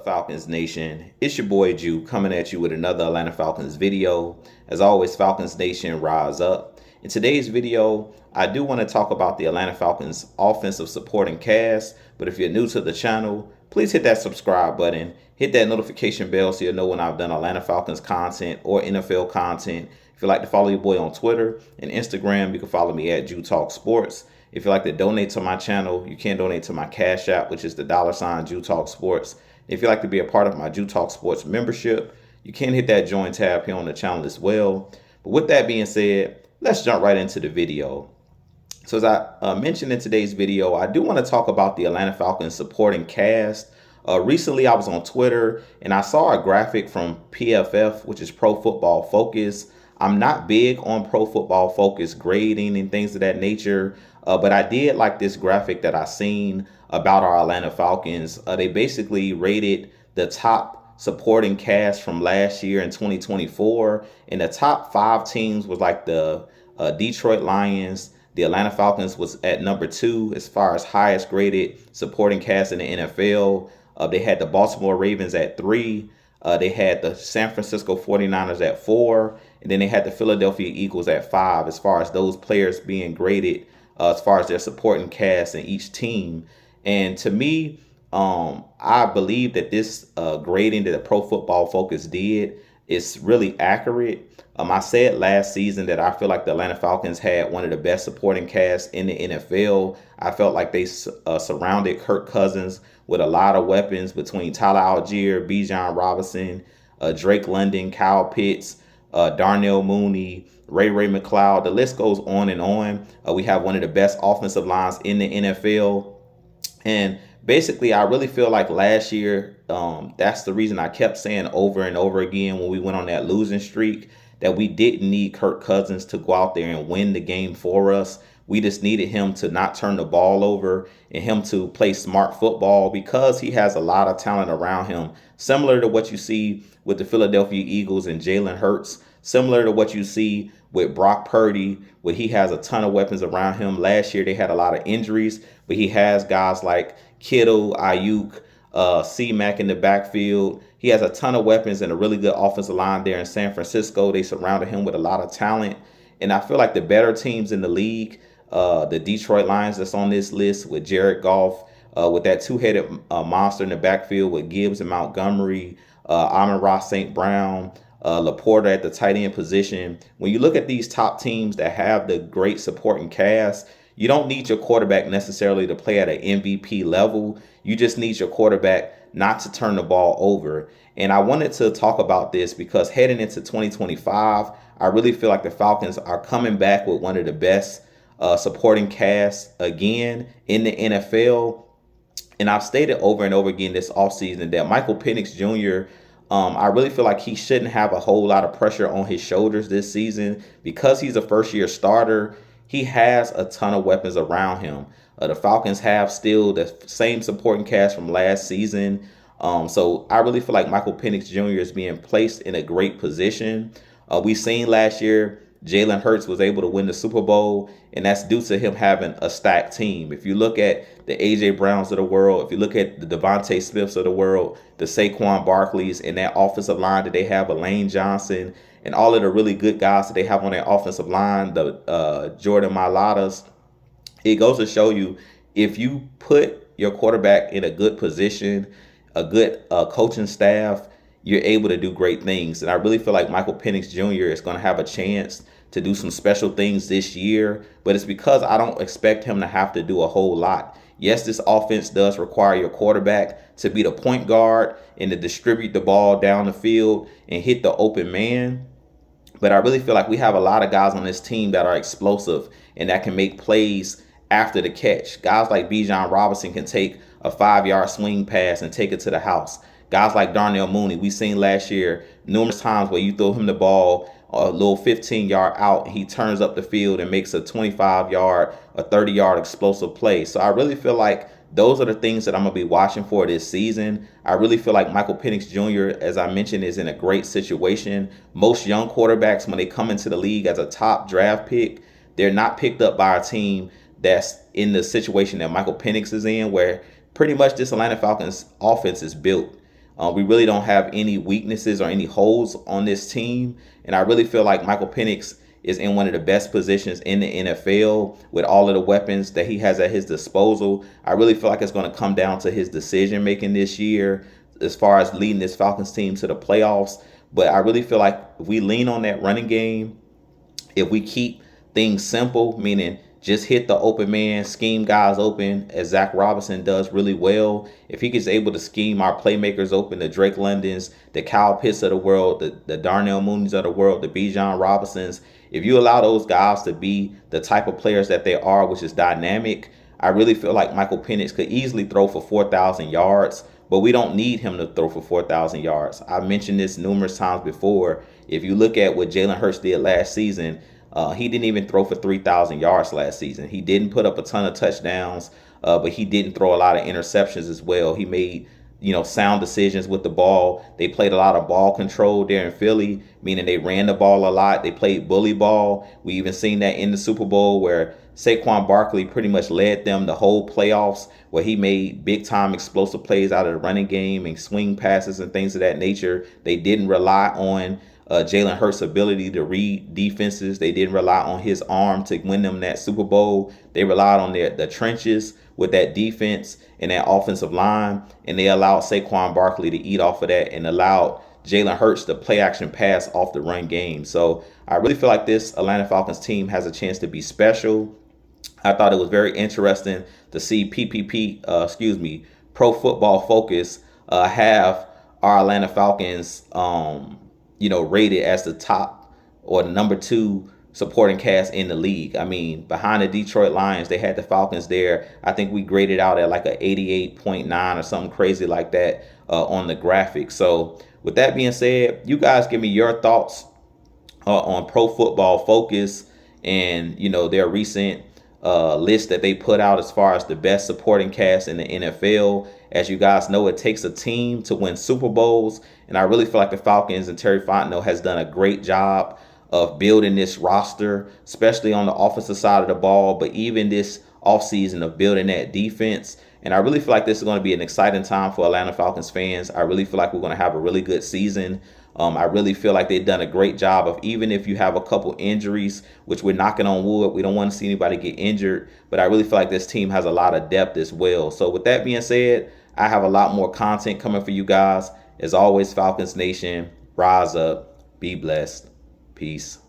Falcons Nation? It's your boy Jew coming at you with another Atlanta Falcons video. As always, Falcons Nation, rise up. In today's video, I do want to talk about the Atlanta Falcons offensive supporting cast, but if you're new to the channel, please hit that subscribe button, hit that notification bell so you'll know when I've done Atlanta Falcons content or NFL content. If you'd like to follow your boy on Twitter and Instagram, you can follow me at Jew Talk Sports. If you'd like to donate to my channel, you can donate to my Cash App, which is the $ Jew Talk Sports. If you'd like to be a part of my Jew Talk Sports membership, you can hit that join tab here on the channel as well. But with that being said, let's jump right into the video. So as I mentioned in today's video, I do want to talk about the Atlanta Falcons supporting cast. Recently, I was on Twitter and I saw a graphic from PFF, which is Pro Football Focus. I'm not big on Pro Football Focus grading and things of that nature, but I did like this graphic that I seen about our Atlanta Falcons. They basically rated the top supporting cast from last year in 2024, and the top 5 teams was like the Detroit Lions. The Atlanta Falcons was at number 2 as far as highest graded supporting cast in the NFL. They had the Baltimore Ravens at 3. They had the San Francisco 49ers at 4. And then they had the Philadelphia Eagles at 5 as far as those players being graded as far as their supporting cast in each team. And to me, I believe that this grading that the Pro Football Focus did is really accurate. I said last season that I feel like the Atlanta Falcons had one of the best supporting casts in the NFL. I felt like they surrounded Kirk Cousins with a lot of weapons between Tyler Algier, Bijan Robinson, Drake London, Kyle Pitts, Darnell Mooney, Ray McLeod. The list goes on and on. We have one of the best offensive lines in the NFL. And basically, I really feel like last year, that's the reason I kept saying over and over again when we went on that losing streak, that we didn't need Kirk Cousins to go out there and win the game for us. We just needed him to not turn the ball over and him to play smart football because he has a lot of talent around him, similar to what you see with the Philadelphia Eagles and Jalen Hurts, similar to what you see with Brock Purdy, where he has a ton of weapons around him. Last year, they had a lot of injuries, but he has guys like Kittle, Ayuk, C-Mac in the backfield. He has a ton of weapons and a really good offensive line there in San Francisco. They surrounded him with a lot of talent. And I feel like the better teams in the league, the Detroit Lions that's on this list with Jared Goff, with that two-headed monster in the backfield with Gibbs and Montgomery, Amon-Ra St. Brown, Laporta at the tight end position. When you look at these top teams that have the great supporting cast, you don't need your quarterback necessarily to play at an MVP level. You just need your quarterback not to turn the ball over. And I wanted to talk about this because heading into 2025, I really feel like the Falcons are coming back with one of the best supporting casts again in the NFL. And I've stated over and over again this offseason that Michael Penix Jr., I really feel like he shouldn't have a whole lot of pressure on his shoulders this season because he's a first-year starter. He has a ton of weapons around him. The Falcons have still the same supporting cast from last season. So I really feel like Michael Penix Jr. is being placed in a great position. We've seen last year Jalen Hurts was able to win the Super Bowl, and that's due to him having a stacked team. If you look at the A.J. Browns of the world, if you look at the Devontae Smiths of the world, the Saquon Barkleys, and that offensive line that they have, Lane Johnson, and all of the really good guys that they have on their offensive line, the Jordan Mailatas, it goes to show you if you put your quarterback in a good position, a good coaching staff, you're able to do great things. And I really feel like Michael Penix Jr. is going to have a chance to do some special things this year, but it's because I don't expect him to have to do a whole lot. Yes, this offense does require your quarterback to be the point guard and to distribute the ball down the field and hit the open man. But I really feel like we have a lot of guys on this team that are explosive and that can make plays after the catch. Guys like Bijan Robinson can take a 5-yard swing pass and take it to the house. Guys like Darnell Mooney, we've seen last year numerous times where you throw him the ball a little 15-yard out, he turns up the field and makes a 25-yard, a 30-yard explosive play. So I really feel like those are the things that I'm going to be watching for this season. I really feel like Michael Penix Jr., as I mentioned, is in a great situation. Most young quarterbacks, when they come into the league as a top draft pick, they're not picked up by a team that's in the situation that Michael Penix is in, where pretty much this Atlanta Falcons offense is built. We really don't have any weaknesses or any holes on this team. And I really feel like Michael Penix is in one of the best positions in the NFL with all of the weapons that he has at his disposal. I really feel like it's going to come down to his decision making this year as far as leading this Falcons team to the playoffs. But I really feel like if we lean on that running game, if we keep things simple, meaning just hit the open man, scheme guys open, as Zach Robinson does really well. If he gets able to scheme our playmakers open, the Drake Londons, the Kyle Pitts of the world, the Darnell Mooney's of the world, the Bijan Robinsons, if you allow those guys to be the type of players that they are, which is dynamic, I really feel like Michael Penix could easily throw for 4,000 yards, but we don't need him to throw for 4,000 yards. I mentioned this numerous times before. If you look at what Jalen Hurts did last season, he didn't even throw for 3,000 yards last season. He didn't put up a ton of touchdowns, but he didn't throw a lot of interceptions as well. He made, sound decisions with the ball. They played a lot of ball control there in Philly, meaning they ran the ball a lot. They played bully ball. We even seen that in the Super Bowl where Saquon Barkley pretty much led them the whole playoffs, where he made big time explosive plays out of the running game and swing passes and things of that nature. They didn't rely on Jalen Hurts' ability to read defenses. They didn't rely on his arm to win them that Super Bowl. They relied on the trenches with that defense and that offensive line, and they allowed Saquon Barkley to eat off of that and allowed Jalen Hurts to play action pass off the run game. So I really feel like this Atlanta Falcons team has a chance to be special. I thought it was very interesting to see Pro Football Focus have our Atlanta Falcons rated as the top or the number 2 supporting cast in the league. I mean, behind the Detroit Lions, they had the Falcons there. I think we graded out at like a 88.9 or something crazy like that on the graphic. So with that being said, you guys give me your thoughts on Pro Football Focus and, their recent list that they put out as far as the best supporting cast in the NFL. As you guys know, it takes a team to win Super Bowls, and I really feel like the Falcons and Terry Fontenot has done a great job of building this roster, especially on the offensive side of the ball, but even this offseason of building that defense. And I really feel like this is going to be an exciting time for Atlanta Falcons fans. I really feel like we're going to have a really good season. I really feel like they've done a great job of, even if you have a couple injuries, which we're knocking on wood, we don't want to see anybody get injured, but I really feel like this team has a lot of depth as well. So with that being said, I have a lot more content coming for you guys. As always, Falcons Nation, rise up, be blessed, peace.